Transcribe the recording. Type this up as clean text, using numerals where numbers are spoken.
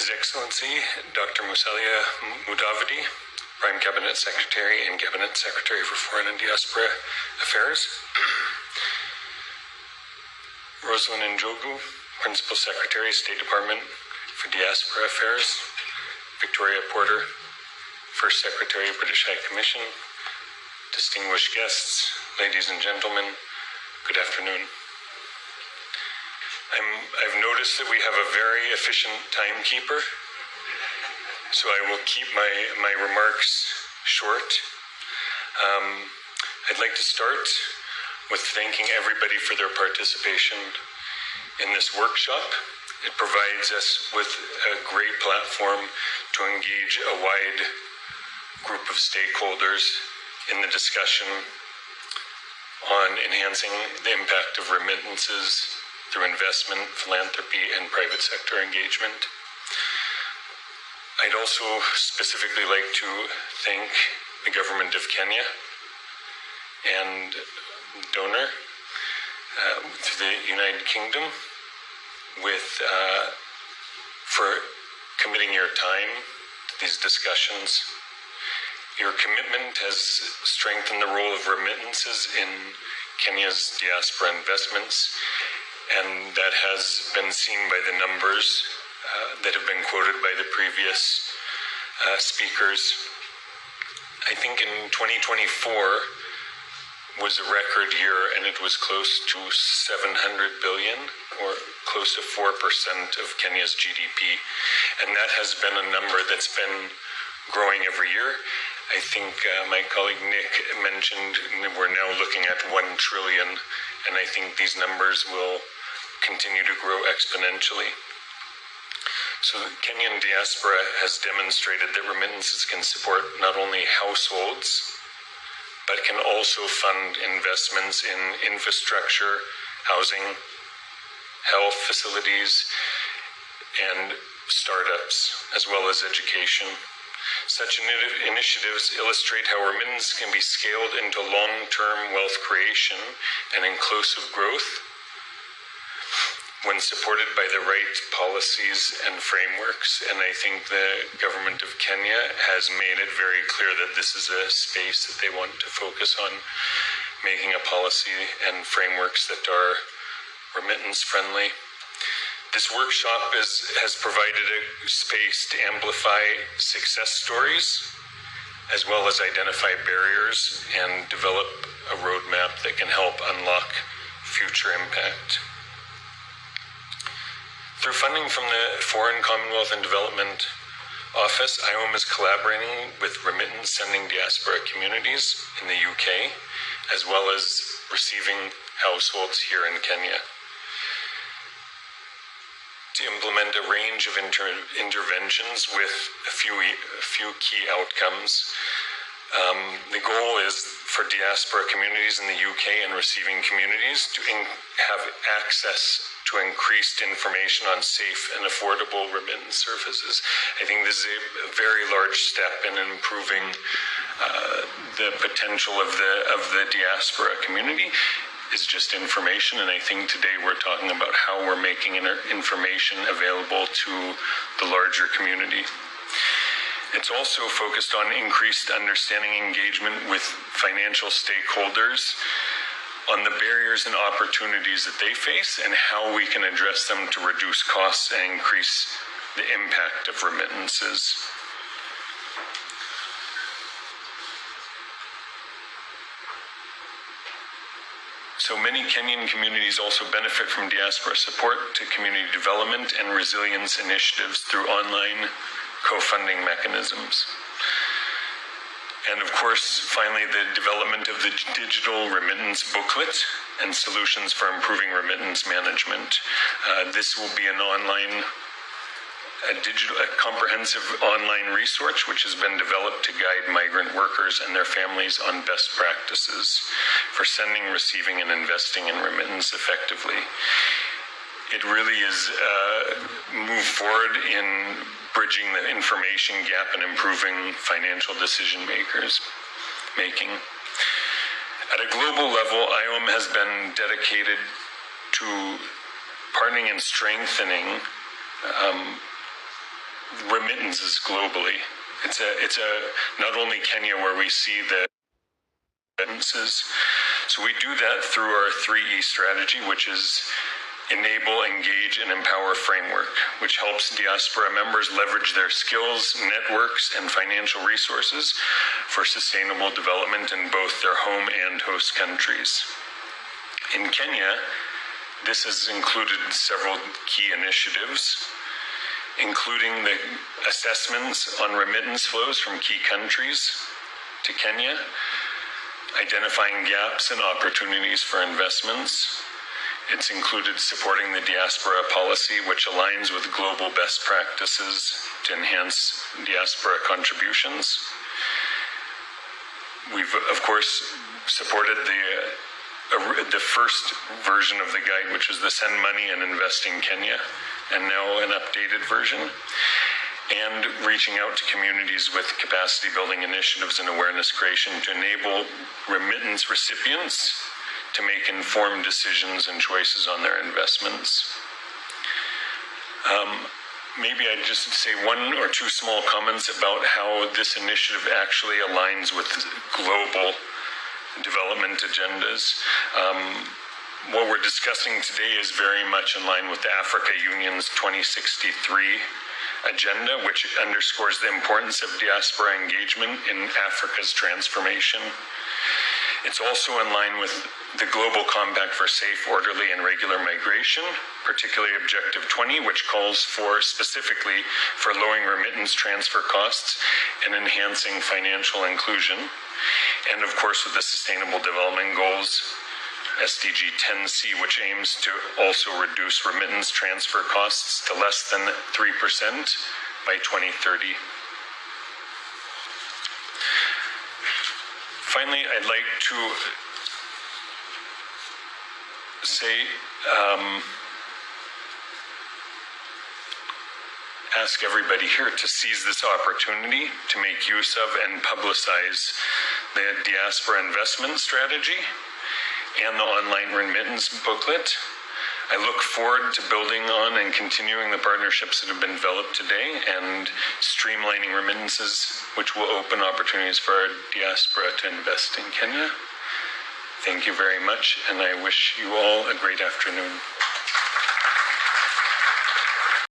His Excellency Dr. Musalia Mudavadi, Prime Cabinet Secretary and Cabinet Secretary for Foreign and Diaspora Affairs. Rosalind Njogu, Principal Secretary, State Department for Diaspora Affairs. Victoria Porter, First Secretary, British High Commission. Distinguished guests, ladies and gentlemen, good afternoon. I've noticed that we have a very efficient timekeeper, so I will keep my remarks short. I'd like to start with thanking everybody for their participation in this workshop. It provides us with a great platform to engage a wide group of stakeholders in the discussion on enhancing the impact of remittances through investment, philanthropy, and private sector engagement. I'd also specifically like to thank the Government of Kenya and donor to the United Kingdom for committing your time to these discussions. Your commitment has strengthened the role of remittances in Kenya's diaspora investments, and that has been seen by the numbers that have been quoted by the previous speakers. I think in 2024, was a record year, and it was close to 700 billion, or close to 4% of Kenya's GDP. And that has been a number that's been growing every year. I think my colleague Nick mentioned we're now looking at 1 trillion, and I think these numbers will continue to grow exponentially. So the Kenyan diaspora has demonstrated that remittances can support not only households, but can also fund investments in infrastructure, housing, health facilities, and startups, as well as education. Such initiatives illustrate how remittance can be scaled into long-term wealth creation and inclusive growth when supported by the right policies and frameworks. And I think the Government of Kenya has made it very clear that this is a space that they want to focus on, making a policy and frameworks that are remittance friendly. This workshop has provided a space to amplify success stories, as well as identify barriers and develop a roadmap that can help unlock future impact. Through funding from the Foreign, Commonwealth and Development Office, IOM is collaborating with remittance sending diaspora communities in the UK, as well as receiving households here in Kenya, to implement a range of interventions with a few key outcomes. The goal is for diaspora communities in the UK and receiving communities to have access to increased information on safe and affordable remittance services. I think this is a very large step in improving the potential of the diaspora community. Is just information, and I think today we're talking about how we're making information available to the larger community. It's also focused on increased understanding engagement with financial stakeholders on the barriers and opportunities that they face and how we can address them to reduce costs and increase the impact of remittances. So many Kenyan communities also benefit from diaspora support to community development and resilience initiatives through online co-funding mechanisms. And of course, finally, the development of the digital remittance booklet and solutions for improving remittance management. This will be a comprehensive online resource which has been developed to guide migrant workers and their families on best practices for sending, receiving, and investing in remittance effectively. It really is move forward in bridging the information gap and improving financial decision making. At a global level, IOM has been dedicated to partnering and strengthening remittances globally. It's not only Kenya where we see the remittances. So we do that through our 3E strategy, which is enable, engage, and empower framework, which helps diaspora members leverage their skills, networks, and financial resources for sustainable development in both their home and host countries. In Kenya, this has included several key initiatives, including the assessments on remittance flows from key countries to Kenya, identifying gaps and opportunities for investments. It's included supporting the diaspora policy, which aligns with global best practices to enhance diaspora contributions. We've, of course, supported the first version of the guide, which was the Send Money and Invest in Kenya, and now an updated version, and reaching out to communities with capacity building initiatives and awareness creation to enable remittance recipients to make informed decisions and choices on their investments. Maybe I'd just say one or two small comments about how this initiative actually aligns with global development agendas. What we're discussing today is very much in line with the Africa Union's 2063 agenda, which underscores the importance of diaspora engagement in Africa's transformation. It's also in line with the Global Compact for Safe, Orderly, and Regular Migration, particularly Objective 20, which calls for specifically for lowering remittance transfer costs and enhancing financial inclusion. And of course, with the Sustainable Development Goals, SDG 10C, which aims to also reduce remittance transfer costs to less than 3% by 2030. Finally, I'd like to say, ask everybody here to seize this opportunity to make use of and publicize the Diaspora Investment Strategy and the online remittance booklet. I look forward to building on and continuing the partnerships that have been developed today and streamlining remittances, which will open opportunities for our diaspora to invest in Kenya. Thank you very much, and I wish you all a great afternoon.